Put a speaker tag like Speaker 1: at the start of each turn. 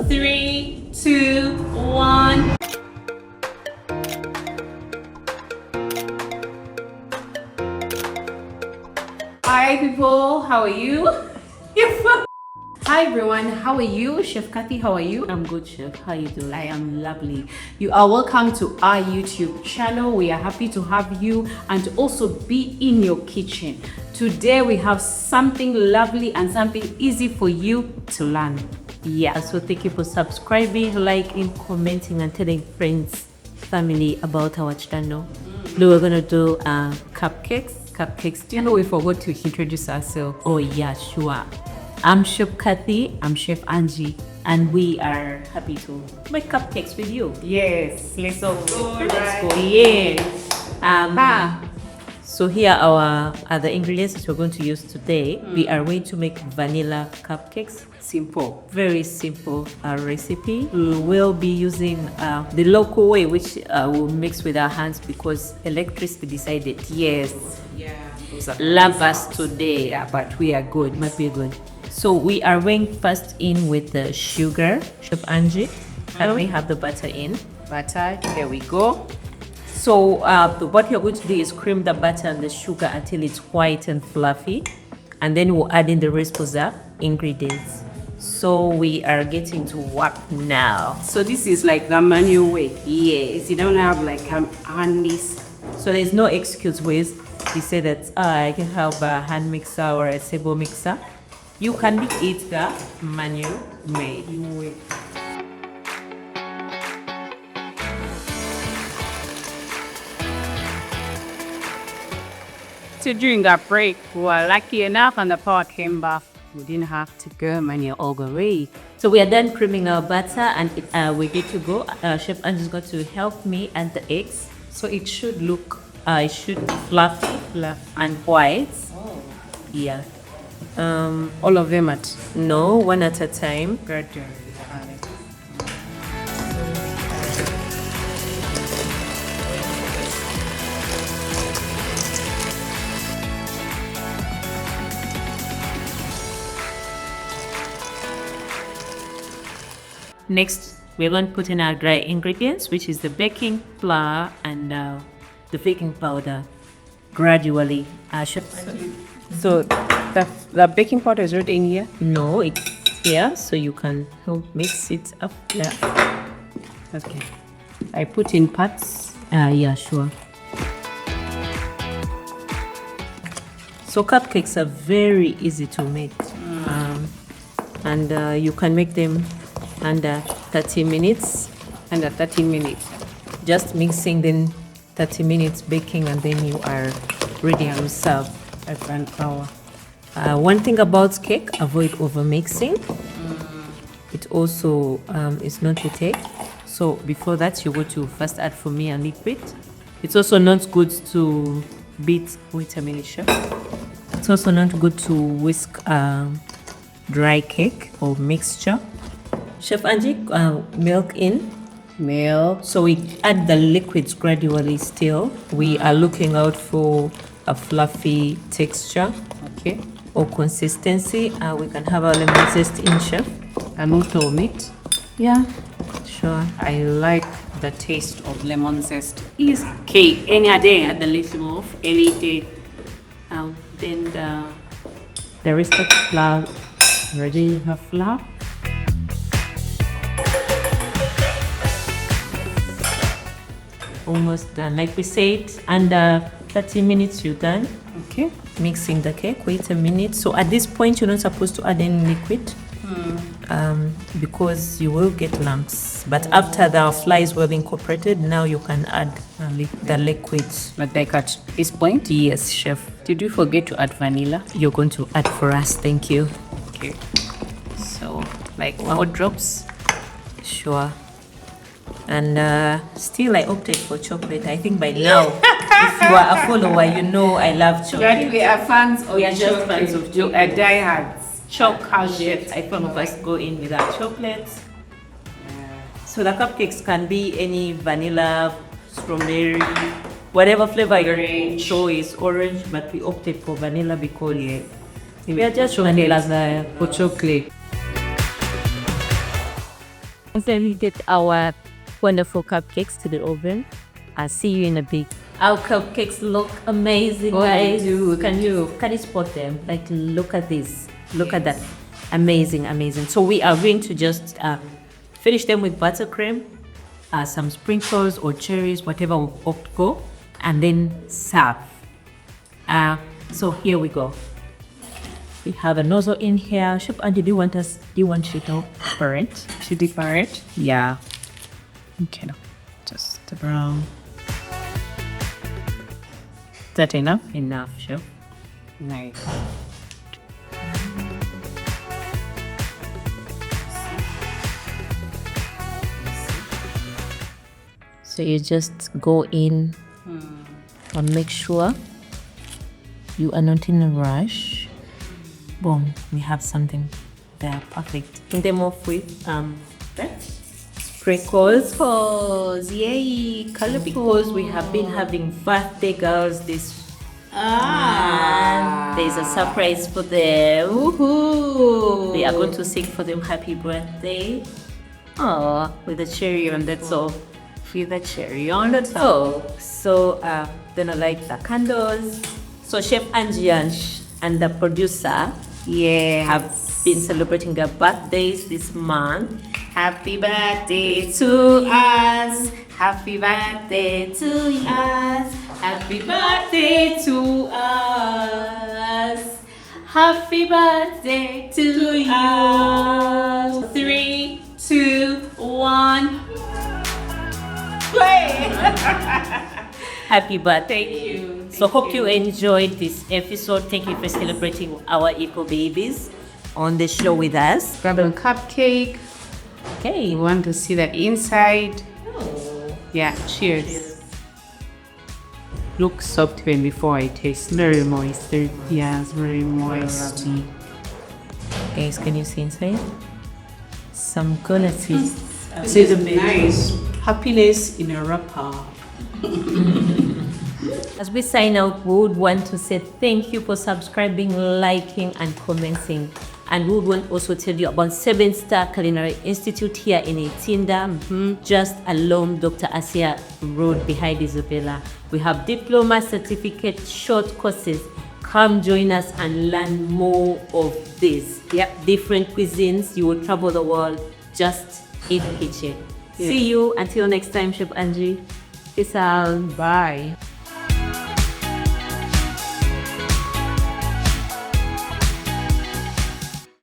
Speaker 1: 3, 2, 1. Hi people, how are you? Hi everyone, how are you? Chef Cathy, how are you?
Speaker 2: I'm good, Chef. How you doing?
Speaker 1: I am lovely. You are welcome to our YouTube channel. We are happy to have you and to also be in your kitchen. Today we have something lovely and something easy for you to learn.
Speaker 2: Yeah, so thank you for subscribing, liking, commenting, and telling friends, family about our channel. We're gonna do cupcakes.
Speaker 1: Do you know we forgot to introduce ourselves?
Speaker 2: Oh yeah, sure. I'm Chef Cathy.
Speaker 1: I'm Chef Angie.
Speaker 2: And we are happy to make cupcakes with you.
Speaker 1: Yes, let's go.
Speaker 2: Let's go. Yeah. So here are the ingredients that we're going to use today. We are going to make vanilla cupcakes.
Speaker 1: Simple.
Speaker 2: Very simple recipe. We will be using the local way, which we'll mix with our hands because electricity decided.
Speaker 1: Yes. Yeah.
Speaker 2: Love us today.
Speaker 1: Yeah, but we are good.
Speaker 2: Might be good. So we are going first in with the sugar, Chef Angie. And we have the butter in.
Speaker 1: Butter, here we go.
Speaker 2: So what you're going to do is cream the butter and the sugar until it's white and fluffy. And then we'll add in the rest of the ingredients. So we are getting to work now.
Speaker 1: So this is like the manual way. Yes, you don't have like handies.
Speaker 2: So there's no excuse ways. You say that I can have a hand mixer or a table mixer. You can make it the manual way.
Speaker 1: So during that break, we were lucky enough and the power came back. We didn't have to go manual all the way.
Speaker 2: So we are done creaming our butter and we're good to go. Chef Angie is going to help me add the eggs. So it should look, it should be fluffy and white.
Speaker 1: Oh.
Speaker 2: Yeah.
Speaker 1: All of them at?
Speaker 2: No, one at a time.
Speaker 1: Gradually.
Speaker 2: Next, we're going to put in our dry ingredients, which is the baking flour and the baking powder. Gradually,
Speaker 1: So the baking powder is already in here?
Speaker 2: No, it's here, so you can help mix it up there.
Speaker 1: Okay. I put in parts.
Speaker 2: Yeah, sure. So cupcakes are very easy to make, and you can make them under 30 minutes.
Speaker 1: Under 30 minutes.
Speaker 2: Just mixing, then 30 minutes baking, and then you are ready and serve. One thing about cake, avoid over mixing. It also is not to take. So before that, you go to first add for me a liquid. It's also not good to beat. Wait a minute, Chef. It's also not good to whisk dry cake or mixture. Chef Angie, milk in.
Speaker 1: Milk.
Speaker 2: So we add the liquids gradually still. We are looking out for a fluffy texture.
Speaker 1: Okay.
Speaker 2: Or consistency. We can have our lemon zest in, Chef.
Speaker 1: And also meat.
Speaker 2: Yeah, sure.
Speaker 1: I like the taste of lemon zest. Is cake any day at the little of any day.
Speaker 2: Then the rest of the flour.
Speaker 1: Ready her flour.
Speaker 2: Almost done. Like we said, under 30 minutes you're done.
Speaker 1: Okay.
Speaker 2: Mixing the cake. Wait a minute. So at this point, you're not supposed to add any liquid because you will get lumps. But after the flour is well incorporated, now you can add the liquids.
Speaker 1: But like at this point?
Speaker 2: Yes, Chef.
Speaker 1: Did you forget to add vanilla?
Speaker 2: You're going to add for us. Thank you.
Speaker 1: Okay. So, like 4 drops?
Speaker 2: Sure. And still I opted for chocolate. I think by now, if you are a follower, you know I love chocolate.
Speaker 1: We are fans of
Speaker 2: We are just fans of chocolate.
Speaker 1: diehards.
Speaker 2: Chocolate. I thought of us go in with our chocolates. So the cupcakes can be any vanilla, strawberry, whatever flavor your choice, orange, but we opted for vanilla because we are just vanilla
Speaker 1: for chocolate.
Speaker 2: Then we get our wonderful cupcakes to the oven. I'll see you in a bit. Our cupcakes look amazing, guys. Can you spot them? Like, look at this. Look at that. Amazing, amazing. So we are going to just finish them with buttercream, some sprinkles or cherries, whatever we opt go, and then serve. So here we go. We have a nozzle in here. Chef Angie, do you want you to pour it?
Speaker 1: To deeper it?
Speaker 2: Yeah.
Speaker 1: Okay, no. Just the brown. Is that enough?
Speaker 2: Enough, Chef.
Speaker 1: Nice.
Speaker 2: So you just go in and make sure you are not in a rush. Boom, we have something there, perfect. And them off with sprinkles. Yay, color, because we have been having birthday girls this month. There's a surprise for them. Woohoo! They are going to sing for them happy birthday. Oh, with a cherry on the top.
Speaker 1: With the cherry on the top.
Speaker 2: So then I light the candles. So Chef Angie and the producer have been celebrating their birthdays this month.
Speaker 1: Happy birthday to us. Happy birthday to us. Happy birthday to us. Happy birthday to you. 3, 2, 1. Play.
Speaker 2: Happy birthday.
Speaker 1: Thank you.
Speaker 2: So hope you enjoyed this episode. Thank you for celebrating our eco babies on the show with us.
Speaker 1: Grab a cupcake.
Speaker 2: Okay.
Speaker 1: You want to see the inside?
Speaker 2: Oh.
Speaker 1: Yeah, cheers. Look soft even before I taste. Very moist. Yes, very moist.
Speaker 2: Guys, can you see inside? Some quality.
Speaker 1: This is nice. Happiness in a wrapper.
Speaker 2: As we sign out, we would want to say thank you for subscribing, liking, and commenting. And we would want also tell you about 7-Star Culinary Institute here in Itinda, just along Dr. Asia Road behind Isabella. We have diploma, certificate, short courses. Come join us and learn more of this.
Speaker 1: Yep.
Speaker 2: Different cuisines. You will travel the world just in the kitchen. See you until next time, Chef Angie. Peace out.
Speaker 1: Bye.